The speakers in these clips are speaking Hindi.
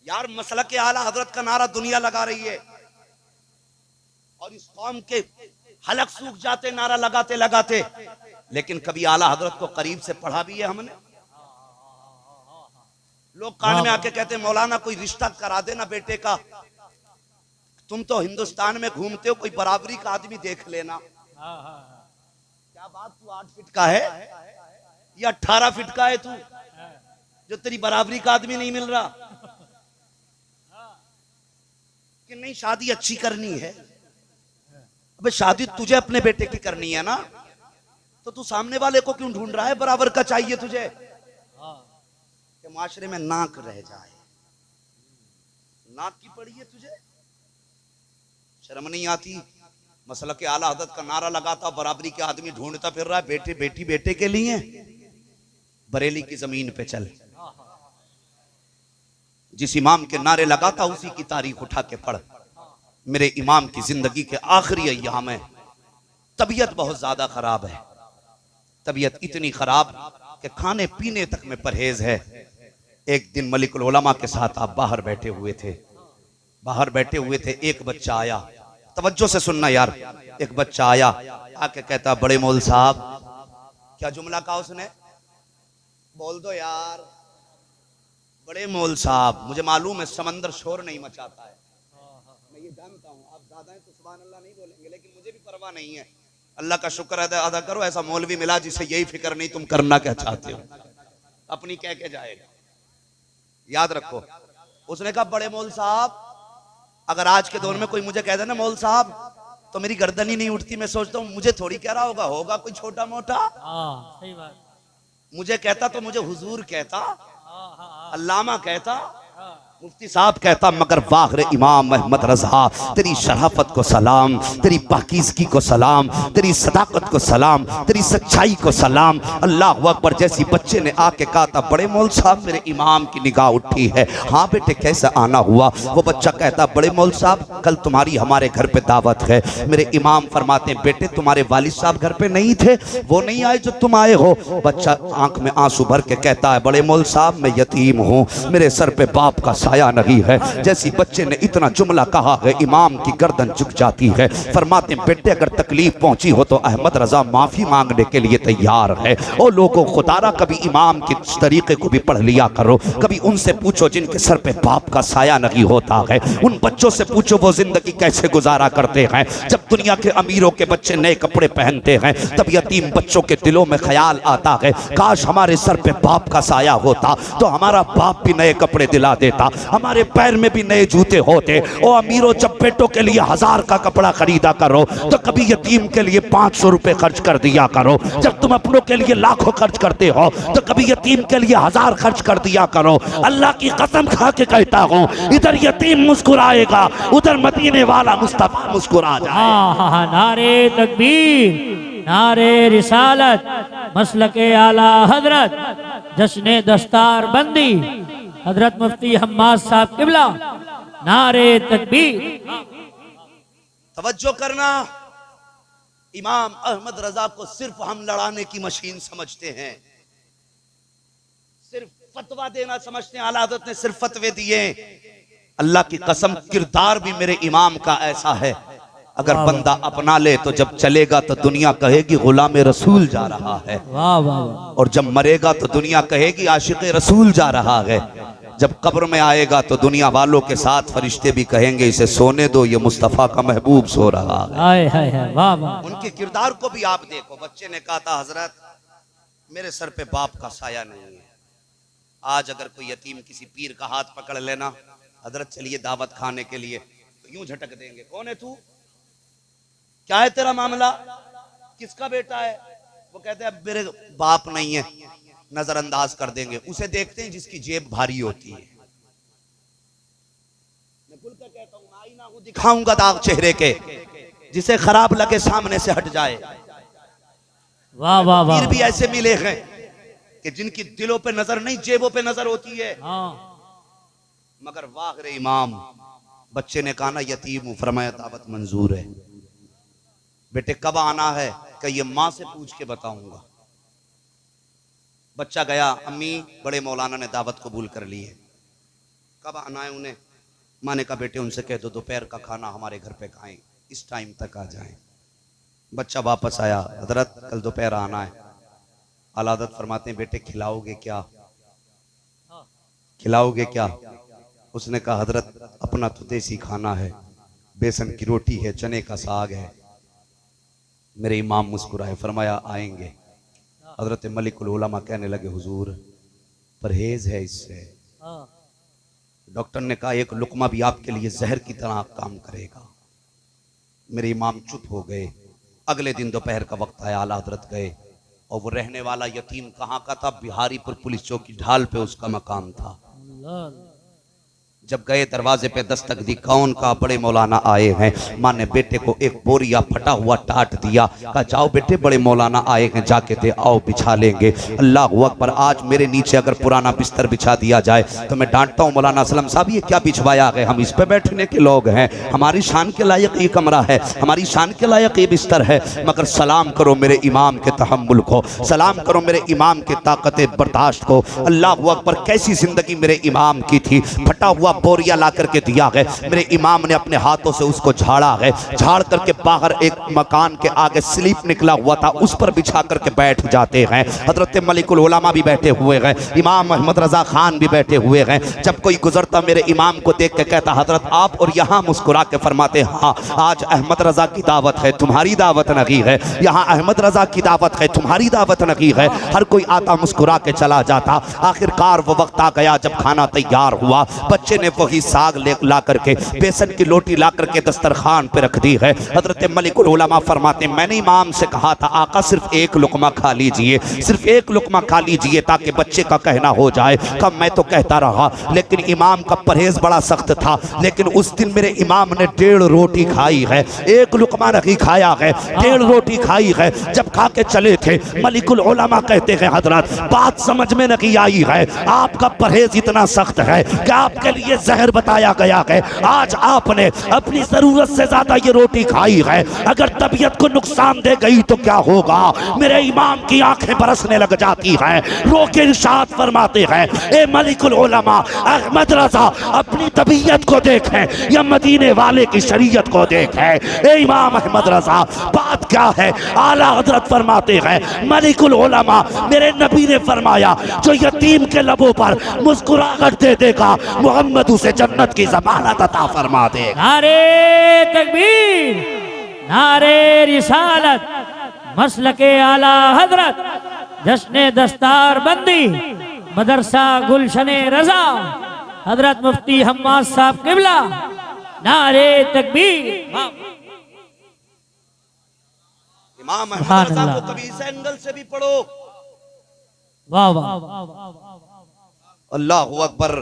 यार मसलक के आला हजरत का नारा दुनिया लगा रही है और इस कौम के हलक सूख जाते नारा लगाते लगाते, लेकिन कभी आला हजरत को करीब से पढ़ा भी है हमने। लोग कान में आके कहते मौलाना कोई रिश्ता करा देना बेटे का। तुम तो हिंदुस्तान में घूमते हो, कोई बराबरी का आदमी देख लेना। क्या बात, तू 8 फीट का है या 18 फीट का है तू, जो तेरी बराबरी का आदमी नहीं मिल रहा? कि नहीं शादी अच्छी करनी है? अबे शादी तुझे अपने बेटे की करनी है ना, तो तू सामने वाले को क्यों ढूंढ रहा है? बराबर का चाहिए तुझे कि माशरे में नाक रह जाए। नाक की पड़ी है तुझे, शर्म नहीं आती? मसला के आला हजरत का नारा लगाता, बराबरी के आदमी ढूंढता फिर रहा है। बेटे बेटी बेटे के लिए बरेली की जमीन पे चल, जिस इमाम के नारे लगाता उसी की तारीख उठा के पढ़। मेरे इमाम की जिंदगी के आखिरी अय्याम में तबीयत बहुत ज्यादा खराब है, तबीयत इतनी खराब कि खाने पीने तक में परहेज है। एक दिन मलिकुल उलमा के साथ आप बाहर बैठे हुए थे, एक बच्चा आया, तवज्जो से सुनना यार। एक बच्चा आया, आके कहता बड़े मौल साहब, क्या जुमला कहा उसने? बोल दो यार। बड़े मौल साहब, मुझे मालूम है समंदर शोर नहीं मचाता है, मैं ये जानता हूँ। आप दादा हैं तो सुभान अल्लाह नहीं बोलेंगे, लेकिन मुझे भी परवाह नहीं है। अल्लाह का शुक्र अदा करो, ऐसा मौलवी मिला जिसे यही फिक्र नहीं तुम करना क्या चाहते हो, अपनी कह के जाएगा। याद रखो, उसने कहा बड़े मौल साहब, अगर आज के दौर में कोई मुझे कह दे ना मौल साहब, तो मेरी गर्दन ही नहीं उठती। मैं सोचता हूँ मुझे थोड़ी कह रहा होगा कोई छोटा मोटा। सही बात। मुझे कहता तो मुझे हुजूर कहता, अल्लामा कहता, मुफ्ती साहब कहता, मगर वाह रे इमाम अहमद रजा, तेरी शराफत को सलाम, तेरी पाकीज़गी को सलाम, तेरी सदाकत को सलाम, तेरी सच्चाई को सलाम। अल्लाह अकबर। जैसी बच्चे ने आके कहा था बड़े मौल साहब मेरे इमाम की निगाह उठी है। हाँ बेटे कैसे आना हुआ? वो बच्चा कहता बड़े मौल साहब कल तुम्हारी हमारे घर पे दावत है। मेरे इमाम फरमाते हैं बेटे तुम्हारे वालिद साहब घर पे नहीं थे, वो नहीं आए जो तुम आए हो? बच्चा आंख में आंसू भर के कहता है बड़े मौल साहब मैं यतीम हूँ, मेरे सर पे बाप का साया नहीं है। जैसी बच्चे ने इतना जुमला कहा है, इमाम की गर्दन झुक जाती है। फरमाते बेटे अगर तकलीफ पहुंची हो तो अहमद रजा माफी मांगने के लिए तैयार है। ओ लोगों, खुदारा कभी इमाम के तरीके को भी पढ़ लिया करो, कभी उनसे पूछो जिनके सर पे बाप का साया नहीं होता है। उन बच्चों से पूछो वो जिंदगी कैसे गुजारा करते हैं। जब दुनिया के अमीरों के बच्चे नए कपड़े पहनते हैं, तब यतीम बच्चों के दिलों में ख्याल आता है काश हमारे सर पे बाप का साया होता तो हमारा बाप भी नए कपड़े दिला देता, हमारे पैर में भी नए जूते होते। ओ अमीरों, जब बेटों के लिए 1000 का कपड़ा खरीदा करो तो कभी यतीम के लिए 500 रुपए खर्च कर दिया करो। जब तुम अपनों के लिए लाखों खर्च करते हो तो कभी यतीम के लिए 1000 खर्च कर दिया करो। अल्लाह की कसम खा के कहता हूँ, इधर यतीम मुस्कुराएगा, उधर मदीने वाला मुस्तफा मुस्कुरा जाए। नारे तकबीर, नारे रिसालत, मसलके आला हजरत, जश्ने दस्तार बंदी हजरत मुफ्ती हम्माद साहब किबला, नारे तकबीर। तवज्जो करना, इमाम अहमद रजा को सिर्फ हम लड़ाने की मशीन समझते हैं, सिर्फ फतवा देना समझते हैं। आला हज़रत ने सिर्फ फतवे दिए। अल्लाह की कसम किरदार भी मेरे इमाम का ऐसा है, अगर बंदा अपना ले तो जब चलेगा तो दुनिया कहेगी गुलाम रसूल जा रहा है, और जब मरेगा तो दुनिया कहेगी आशिक रसूल जा रहा है। जब कब्र में आएगा तो दुनिया वालों के साथ फरिश्ते भी कहेंगे इसे सोने दो, ये मुस्तफ़ा का महबूब सो रहा है। उनके किरदार को भी आप देखो। बच्चे ने कहा था हजरत मेरे सर पे बाप का साया नहीं है। आज अगर कोई यतीम किसी पीर का हाथ पकड़ लेना, हजरत चलिए दावत खाने के लिए, तो यूं झटक देंगे, कौन है तू, क्या है तेरा मामला, किसका बेटा है? वो कहते हैं मेरे बाप नहीं है, नजरअंदाज कर देंगे। उसे देखते हैं जिसकी जेब भारी होती है। मैं खुल कर कहता हूं, आईना को दिखाऊंगा दाग चेहरे के, जिसे खराब लगे सामने से हट जाए। वाह वाह वाह। पीर भी ऐसे मिले हैं कि जिनकी दिलों पे नजर नहीं जेबों पे नजर होती है। मगर वाह रे इमाम, बच्चे ने कहा ना यतीम हूं, फरमाया दावत मंजूर है। बेटे कब आना है? कि ये माँ से पूछ के बताऊंगा। बच्चा गया, अम्मी बड़े मौलाना ने दावत कबूल कर ली है। कब आना है उन्हें? माँ ने कहा बेटे उनसे कह दो दोपहर का खाना हमारे घर पे खाएं, इस टाइम तक आ जाएं। बच्चा वापस आया, हजरत कल दोपहर आना है। आला हज़रत फरमाते हैं बेटे खिलाओगे क्या, खिलाओगे क्या? उसने कहा हजरत अपना तो देसी खाना है, बेसन की रोटी है, चने का साग है। मेरे इमाम मुस्कुराए, फरमाया आएंगे। हजरत मलिकुल उलमा कहने लगे हुजूर परहेज है इससे। डॉक्टर ने कहा एक लुकमा भी आपके लिए जहर की तरह काम करेगा। मेरे इमाम चुप हो गए। अगले दिन दोपहर का वक्त आया, आला हजरत गए और वो रहने वाला यतीम कहाँ का था? बिहारीपुर पुलिस चौकी ढाल पे उसका मकाम था। जब गए दरवाजे पे दस्तक दी, कौन का? बड़े मौलाना आए हैं। माँ ने बेटे को एक बोरिया फटा हुआ टाट दिया, कहा जाओ बेटे बड़े मौलाना आए हैं, जाके दे आओ बिछा लेंगे। अल्लाह अकबर। आज मेरे नीचे अगर पुराना बिस्तर बिछा दिया जाए तो मैं डांटता हूँ मौलाना असलम साहब ये क्या बिछवाया है, हम इस पे बैठने के लोग हैं, हमारी शान के लायक ये कमरा है, हमारी शान के लायक ये बिस्तर है। मगर सलाम करो मेरे इमाम के तहम्मुल को, सलाम करो मेरे इमाम के ताकत बर्दाश्त को। अल्लाह अकबर। कैसी जिंदगी मेरे इमाम की थी। फटा हुआ बोरिया ला करके दिया है, मेरे इमाम ने अपने हाथों से उसको झाड़ा है, झाड़ करके बाहर एक मकान के आगे स्लीप निकला हुआ था उस पर बिछा करके बैठ जाते हैं। हजरत मलिकुल उलमा भी बैठे हुए हैं, इमाम अहमद रजा खान भी बैठे हुए हैं। जब कोई गुजरता मेरे इमाम को देख के कहता हजरत आप, और यहाँ मुस्कुरा के फरमाते हाँ आज अहमद रजा की दावत है, तुम्हारी दावत नहीं है, यहाँ अहमद रजा की दावत है, तुम्हारी दावत नहीं है। हर कोई आता मुस्कुरा के चला जाता। आखिरकार वो वक्त आ गया जब खाना तैयार हुआ। बच्चे ने वही साग ले ला करके, बेसन की रोटी ला करके दस्तरखान पे रख दी है। हजरत मलिकुल उलमा फरमाते मैंने इमाम से कहा था आका सिर्फ एक लुकमा खा लीजिए, सिर्फ एक लुकमा खा लीजिए ताकि बच्चे का कहना हो जाए। कब मैं तो कहता रहा, लेकिन इमाम का परहेज बड़ा सख्त था। लेकिन उस दिन मेरे इमाम ने 1.5 रोटी खाई है, एक लुकमा नहीं खाया है, 1.5 रोटी खाई है। जब खा के चले थे मलिकुल उलमा कहते हैं हजरत बात समझ में नहीं आई है, आपका परहेज इतना सख्त है कि आपके लिए जहर बताया गया है। आज आपने अपनी जरूरत से ज्यादा ये रोटी खाई है, अगर तबीयत को नुकसान दे गई तो क्या होगा? मेरे इमाम की आंखें बरसने लग जाती हैं, रो के इरशाद फरमाते हैं ए मलिकुल उलमा अहमद रजा अपनी तबीयत को देखें या मदीने वाले की शरीयत को देखें। ए इमाम अहमद रजा बात क्या है? आला हजरत फरमाते हैं मलिकुल उलमा मेरे नबी ने फरमाया जो यतीम के लबों पर मुस्कुराहट दे देगा मोहम्मद उसे जन्नत की ज़मानत अता फरमा देगा। नारे तकबीर, नारे रिसालत, मसलके आला हजरत, जश्ने दस्तार बंदी, मदरसा गुलशने रजा, हजरत मुफ्ती हम्माद साहब किबला। नारे तकबीर। इमाम अहमद रजा को कभी इस एंगल से भी पढ़ो। वाह वाह। अल्लाह अकबर।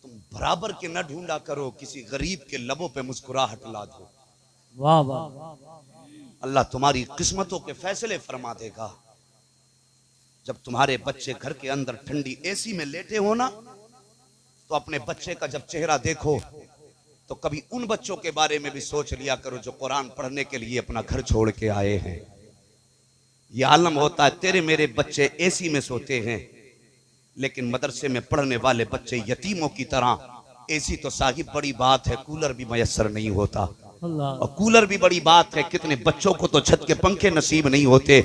तुम बराबर के न ढूंढा करो, किसी गरीब के लबों पे मुस्कुराहट ला दो। वाह वाह। अल्लाह तुम्हारी किस्मतों के फैसले फरमा देगा। जब तुम्हारे बच्चे घर के अंदर ठंडी एसी में लेटे हो ना, तो अपने बच्चे का जब चेहरा देखो तो कभी उन बच्चों के बारे में भी सोच लिया करो जो कुरान पढ़ने के लिए अपना घर छोड़ के आए हैं। यह आलम होता है तेरे मेरे बच्चे एसी में सोते हैं, लेकिन मदरसे में पढ़ने वाले बच्चे यतीमों की तरह। एसी तो साहिब बड़ी बात है, कूलर भी मयसर नहीं होता, और कूलर भी बड़ी बात है। कितने बच्चों को तो छत के पंखे नसीब नहीं होते।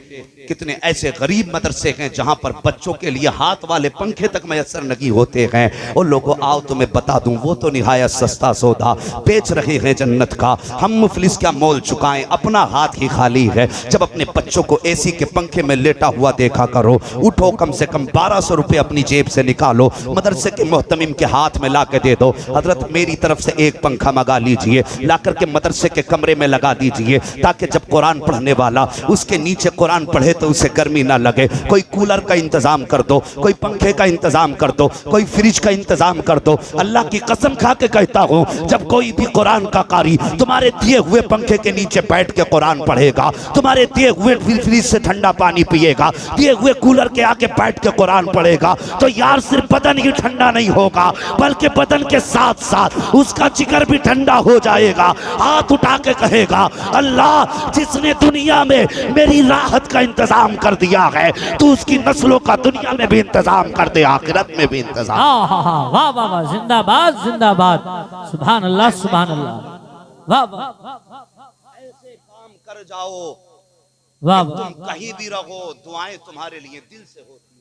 कितने ऐसे गरीब मदरसे हैं जहां पर बच्चों के लिए हाथ वाले पंखे तक मयसर नहीं होते हैं। और लोगों आओ तुम्हें बता दूं, वो तो निहायत सस्ता सौदा बेच रहे हैं जन्नत का। हम मुफलिस क्या मोल चुकाएं, अपना हाथ ही खाली है। जब अपने बच्चों को एसी के पंखे में लेटा हुआ देखा करो, उठो कम से कम 1200 रुपये अपनी जेब से निकालो, मदरसे के मोहतमिम के हाथ में ला के दे दो। हजरत मेरी तरफ से एक पंखा मंगा लीजिए, ला करके मदरसे के कमरे में लगा दीजिए, ताकि जब कुरान पढ़ने वाला उसके नीचे कुरान पढ़े तो उसे गर्मी ना लगे। कोई कूलर का इंतजाम कर दो, कोई पंखे का इंतजाम कर दो, कोई फ्रिज का इंतजाम कर दो। अल्लाह की कसम खा के कहता हूँ, जब कोई भी कुरान का कारी तुम्हारे दिए हुए पंखे के नीचे बैठ के कुरान पढ़ेगा, तुम्हारे दिए हुए फ्रिज से ठंडा पानी पिएगा, दिए हुए कूलर के आगे बैठ के कुरान पढ़ेगा, तो यार सिर्फ बदन ही ठंडा नहीं होगा, बल्कि बदन के साथ साथ उसका जिगर भी ठंडा हो जाएगा। हाथ उठा के कहेगा, अल्लाह जिसने दुनिया में मेरी राहत का इंतजाम कर दिया है, तू उसकी नस्लों का दुनिया में भी इंतजाम कर दे, आखिरत में भी इंतजाम। हाँ हाँ हाँ, वाह वाह वाह, जिंदाबाद जिंदाबाद, सुभान अल्लाह सुभान अल्लाह, वाह वाह। ऐसे काम कर जाओ वाह तुम वाह कहीं भी रहो, दुआएं तुम्हारे लिए दिल से होती।